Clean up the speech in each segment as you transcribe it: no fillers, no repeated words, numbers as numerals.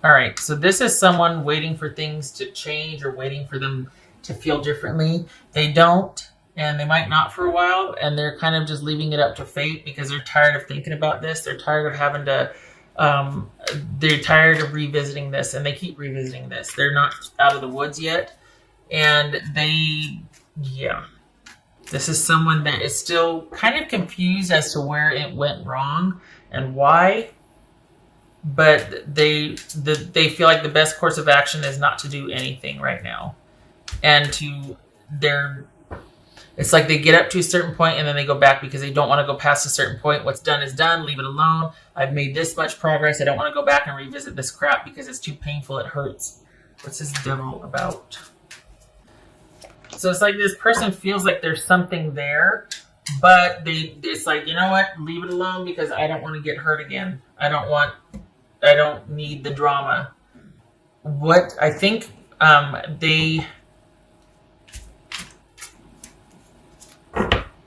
All right, so this is someone waiting for things to change or waiting for them to feel differently. They don't, and they might not for a while, and they're kind of just leaving it up to fate because they're tired of thinking about this. They're tired of having to, they're tired of revisiting this, and they keep revisiting this. They're not out of the woods yet, and yeah. This is someone that is still kind of confused as to where it went wrong and why. But they feel like the best course of action is not to do anything right now, and it's like they get up to a certain point and then they go back because they don't want to go past a certain point. What's done is done. Leave it alone. I've made this much progress. I don't want to go back and revisit this crap because it's too painful. It hurts. What's this devil about? So it's like this person feels like there's something there, but it's like, you know what? Leave it alone because I don't want to get hurt again. I don't need the drama. What I think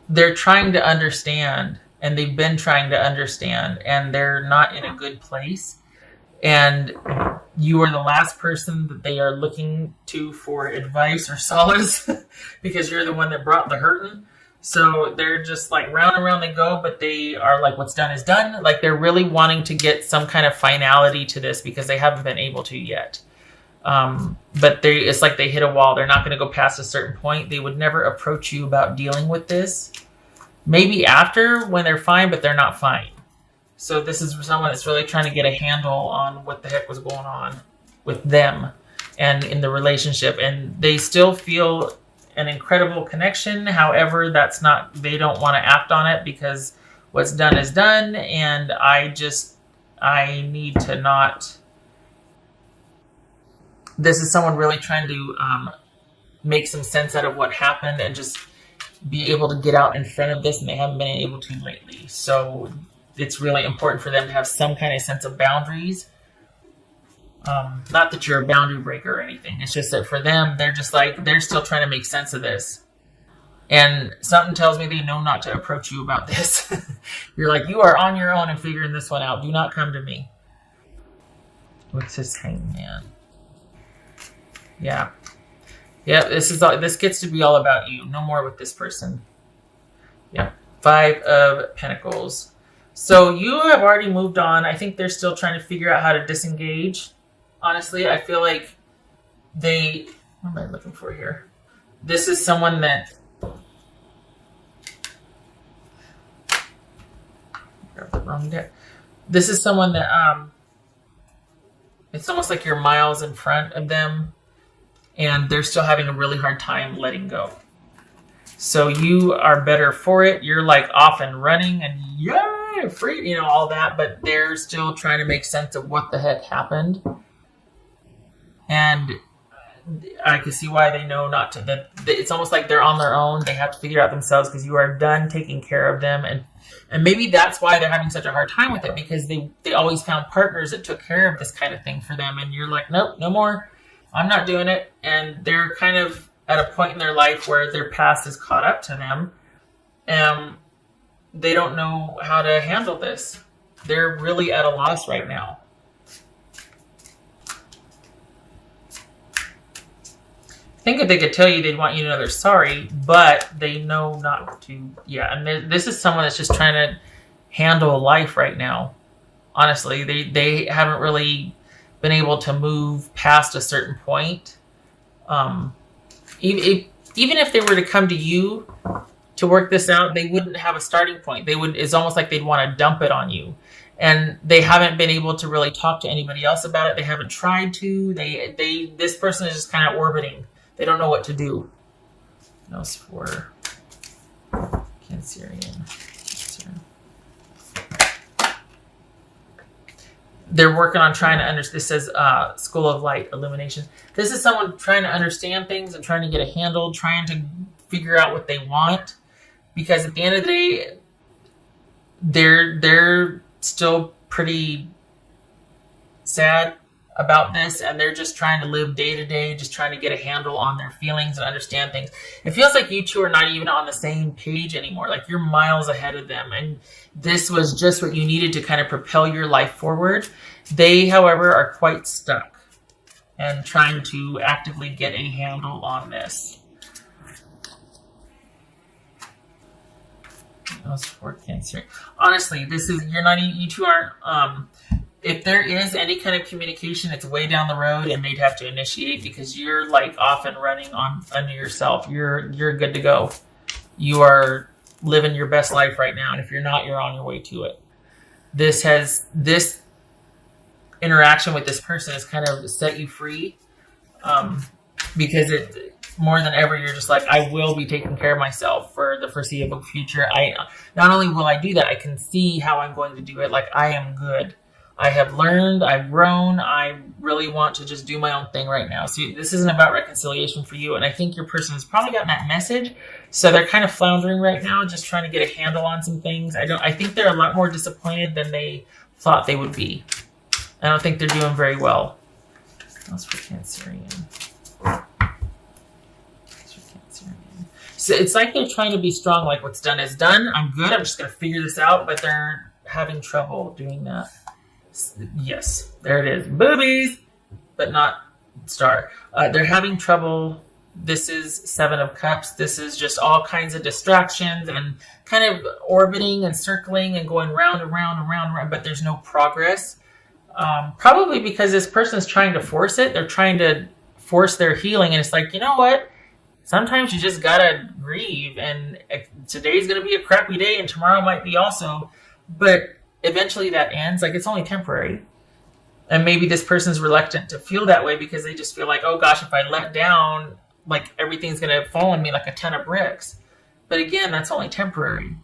they're trying to understand, and they've been trying to understand, and they're not in a good place. And you are the last person that they are looking to for advice or solace because you're the one that brought the hurting. So they're just like round and round they go, but they are like, what's done is done. Like they're really wanting to get some kind of finality to this because they haven't been able to yet. But it's like they hit a wall. They're not going to go past a certain point. They would never approach you about dealing with this. Maybe after when they're fine, but they're not fine. So this is someone that's really trying to get a handle on what the heck was going on with them and in the relationship. And they still feel an incredible connection. However, they don't want to act on it because what's done is done. And I need to not. This is someone really trying to make some sense out of what happened and just be able to get out in front of this. And they haven't been able to lately. So it's really important for them to have some kind of sense of boundaries. Not that you're a boundary breaker or anything. It's just that for them, they're just like, they're still trying to make sense of this. And something tells me they know not to approach you about this. You're like, you are on your own and figuring this one out. Do not come to me. What's this hangman? Yeah. Yeah, this gets to be all about you. No more with this person. Yeah. 5 of Pentacles. So you have already moved on. I think they're still trying to figure out how to disengage. Honestly, I feel like what am I looking for here? This is someone that this is someone that it's almost like you're miles in front of them and they're still having a really hard time letting go. So you are better for it. You're like off and running and yay, free, all that, but they're still trying to make sense of what the heck happened. And I can see why they know not to. It's almost like they're on their own. They have to figure it out themselves because you are done taking care of them. And maybe that's why they're having such a hard time with it because they always found partners that took care of this kind of thing for them. And you're like, nope, no more. I'm not doing it. And they're kind of at a point in their life where their past is caught up to them. And they don't know how to handle this. They're really at a loss right now. I think if they could tell you, they'd want you to know they're sorry, but they know not to. Yeah, and this is someone that's just trying to handle life right now. Honestly, they haven't really been able to move past a certain point. Even if they were to come to you to work this out, they wouldn't have a starting point. It's almost like they'd want to dump it on you. And they haven't been able to really talk to anybody else about it. They haven't tried to. This person is just kind of orbiting. They don't know what to do. What else for Cancerian? They're working on trying to understand. This says School of Light, Illumination. This is someone trying to understand things and trying to get a handle, trying to figure out what they want. Because at the end of the day, they're still pretty sad. about this, and they're just trying to live day to day, just trying to get a handle on their feelings and understand things. It feels like you two are not even on the same page anymore. Like you're miles ahead of them, and this was just what you needed to kind of propel your life forward. They, however, are quite stuck and trying to actively get a handle on this. Those for Cancer. Honestly, this is, you two aren't, if there is any kind of communication, it's way down the road and they'd have to initiate, because you're like off and running under yourself. You're good to go. You are living your best life right now. And if you're not, you're on your way to it. This interaction with this person has kind of set you free, because it, more than ever, you're just like, I will be taking care of myself for the foreseeable future. Not only will I do that, I can see how I'm going to do it. Like, I am good. I have learned, I've grown, I really want to just do my own thing right now. So this isn't about reconciliation for you, and I think your person has probably gotten that message, so they're kind of floundering right now, just trying to get a handle on some things. I think they're a lot more disappointed than they thought they would be. I don't think they're doing very well. That's for Cancerian. So it's like they're trying to be strong, like what's done is done. I'm good, I'm just going to figure this out, but they're having trouble doing that. Yes, there it is. Boobies, but not star. They're having trouble. This is Seven of Cups. This is just all kinds of distractions and kind of orbiting and circling and going round and round and round and round, but there's no progress. Probably because this person is trying to force it. They're trying to force their healing, and it's like, you know what? Sometimes you just gotta grieve, and today's gonna be a crappy day, and tomorrow might be also, but eventually that ends. Like, it's only temporary. And maybe this person's reluctant to feel that way because they just feel like, oh gosh, if I let down, like everything's going to fall on me like a ton of bricks. But again, that's only temporary.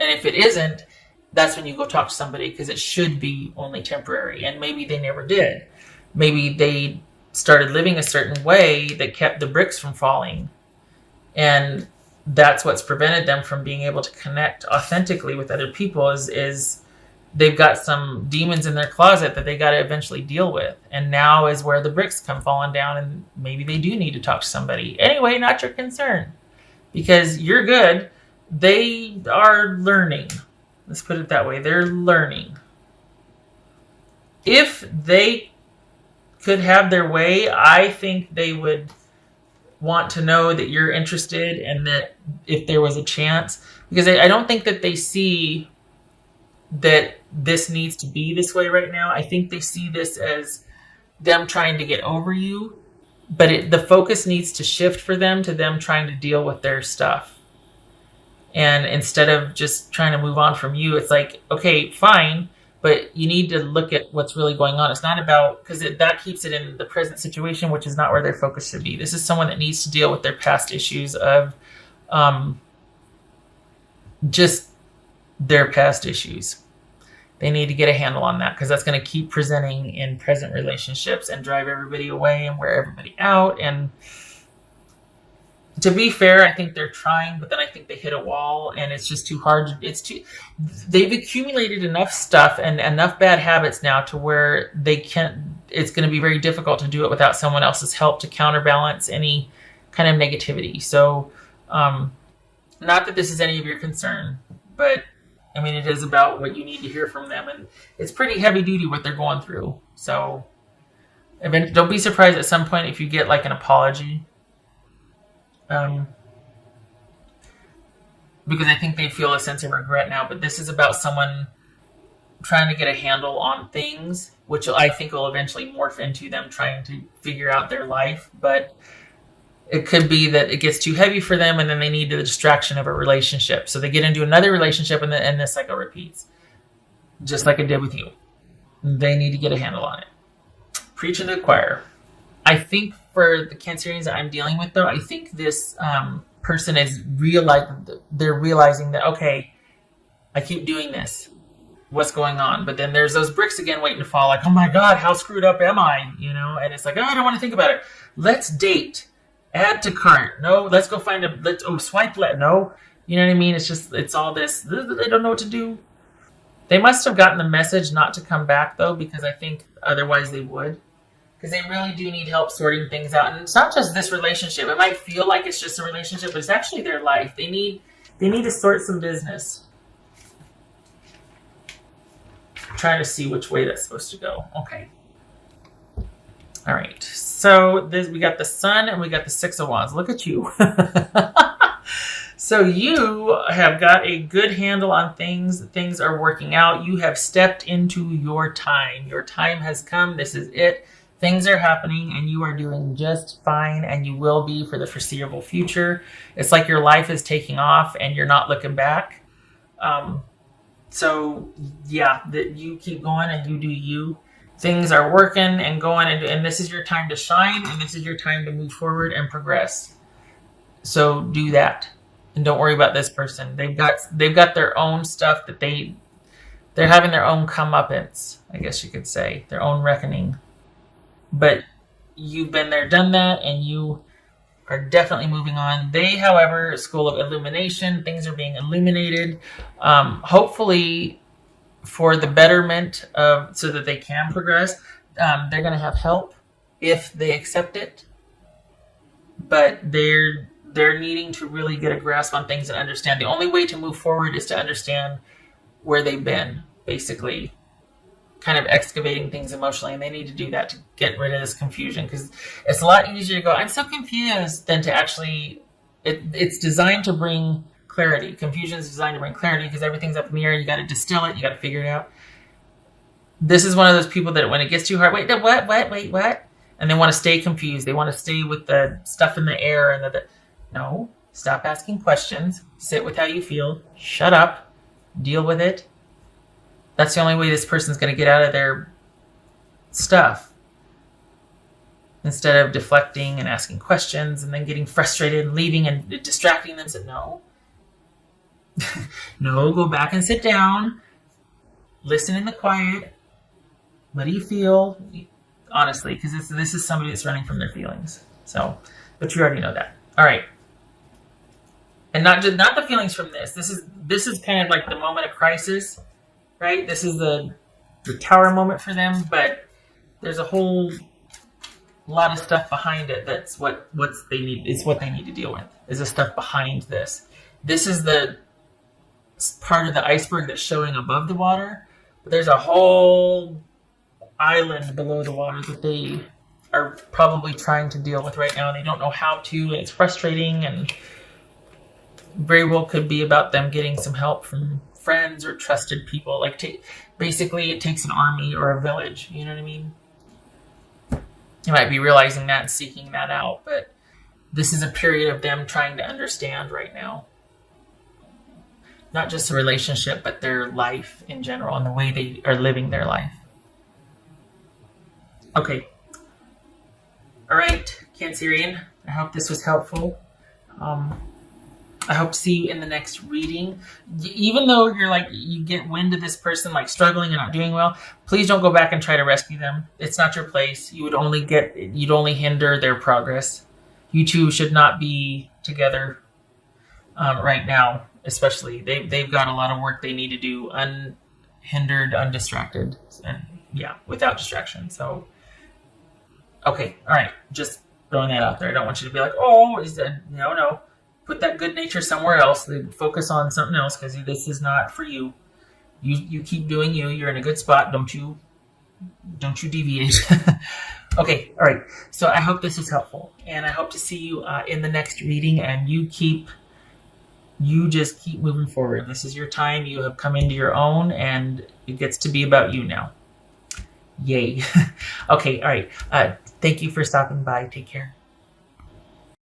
And if it isn't, that's when you go talk to somebody, because it should be only temporary. And maybe they never did. Maybe they started living a certain way that kept the bricks from falling. And that's what's prevented them from being able to connect authentically with other people, is they've got some demons in their closet that they got to eventually deal with. And now is where the bricks come falling down, and maybe they do need to talk to somebody. Anyway, not your concern, because you're good. They are learning. Let's put it that way. They're learning. If they could have their way, I think they would want to know that you're interested, and that if there was a chance, because I don't think that they see that this needs to be this way right now. I think they see this as them trying to get over you, but the focus needs to shift for them to them trying to deal with their stuff. And instead of just trying to move on from you, it's like, okay, fine, but you need to look at what's really going on. It's not about, because that keeps it in the present situation, which is not where their focus should be. This is someone that needs to deal with their past issues of just their past issues. They need to get a handle on that, because that's going to keep presenting in present relationships and drive everybody away and wear everybody out. And to be fair, I think they're trying, but then I think they hit a wall, and it's just too hard. They've accumulated enough stuff and enough bad habits now to where it's going to be very difficult to do it without someone else's help to counterbalance any kind of negativity. So, not that this is any of your concern, but I mean, it is about what you need to hear from them, and it's pretty heavy duty what they're going through. So don't be surprised at some point if you get like an apology. Because I think they feel a sense of regret now, but this is about someone trying to get a handle on things, which I think will eventually morph into them trying to figure out their life. But it could be that it gets too heavy for them, and then they need the distraction of a relationship. So they get into another relationship, and this cycle repeats, just like it did with you. They need to get a handle on it. Preaching to the choir. I think for the Cancerians that I'm dealing with, though, I think this person is realizing that, okay, I keep doing this. What's going on? But then there's those bricks again waiting to fall. Like, oh my God, how screwed up am I? And it's like, oh, I don't want to think about it. Let's date. Add to cart. No, let's go find swipe left. No. You know what I mean? It's all this. They don't know what to do. They must have gotten the message not to come back, though, because I think otherwise they would. because they really do need help sorting things out. And it's not just this relationship. It might feel like it's just a relationship, but it's actually their life. They need to sort some business. I'm trying to see which way that's supposed to go. Okay. All right. So we got the Sun and we got the Six of Wands. Look at you. So you have got a good handle on things. Things are working out. You have stepped into your time. Your time has come. This is it. Things are happening and you are doing just fine, and you will be for the foreseeable future. It's like your life is taking off and you're not looking back. So yeah, that you keep going and you do you. Things are working and going, and this is your time to shine, and this is your time to move forward and progress. So do that. And don't worry about this person. They've got their own stuff that they're having their own comeuppance, I guess you could say, their own reckoning. But you've been there, done that, and you are definitely moving on. They, however, School of Illumination, things are being illuminated, hopefully for the betterment of, so that they can progress. They're going to have help if they accept it, but they're needing to really get a grasp on things and understand. The only way to move forward is to understand where they've been, basically kind of excavating things emotionally, and they need to do that to get rid of this confusion, because it's a lot easier to go, I'm so confused, than to actually, it's designed to bring clarity. Confusion is designed to bring clarity because everything's up in the air. You got to distill it. You got to figure it out. This is one of those people that when it gets too hard, wait, what? And they want to stay confused. They want to stay with the stuff in the air and no, stop asking questions. Sit with how you feel. Shut up. Deal with it. That's the only way this person's going to get out of their stuff. Instead of deflecting and asking questions and then getting frustrated and leaving and distracting them. No. No, go back and sit down. Listen in the quiet. What do you feel? Honestly, because this is somebody that's running from their feelings. So, but you already know that. All right. And not the feelings from this. This is kind of like the moment of crisis, right? This is the tower moment for them, but there's a whole lot of stuff behind it. That's what they need. It's what they need to deal with. Is the stuff behind this. This is the part of the iceberg that's showing above the water, but there's a whole island below the water that they are probably trying to deal with right now, and they don't know how to, and it's frustrating, and very well could be about them getting some help from friends or trusted people. Like, basically it takes an army or a village, you know what I mean? You might be realizing that and seeking that out, but this is a period of them trying to understand right now. Not just a relationship, but their life in general and the way they are living their life. Okay. All right, Cancerian. I hope this was helpful. I hope to see you in the next reading. Even though you're like, you get wind of this person like struggling and not doing well, please don't go back and try to rescue them. It's not your place. You'd only hinder their progress. You two should not be together right now. Especially, they've got a lot of work they need to do, unhindered, undistracted, and yeah, without distraction. So, okay, all right, just throwing that out there. I don't want you to be like, oh, is that no. Put that good nature somewhere else. Focus on something else, because this is not for you. You keep doing you. You're in a good spot. Don't you deviate. Okay, all right. So I hope this is helpful, and I hope to see you in the next reading. And you just keep moving forward. This is your time. You have come into your own, and it gets to be about you now. Yay. Okay, all right. Thank you for stopping by. Take care.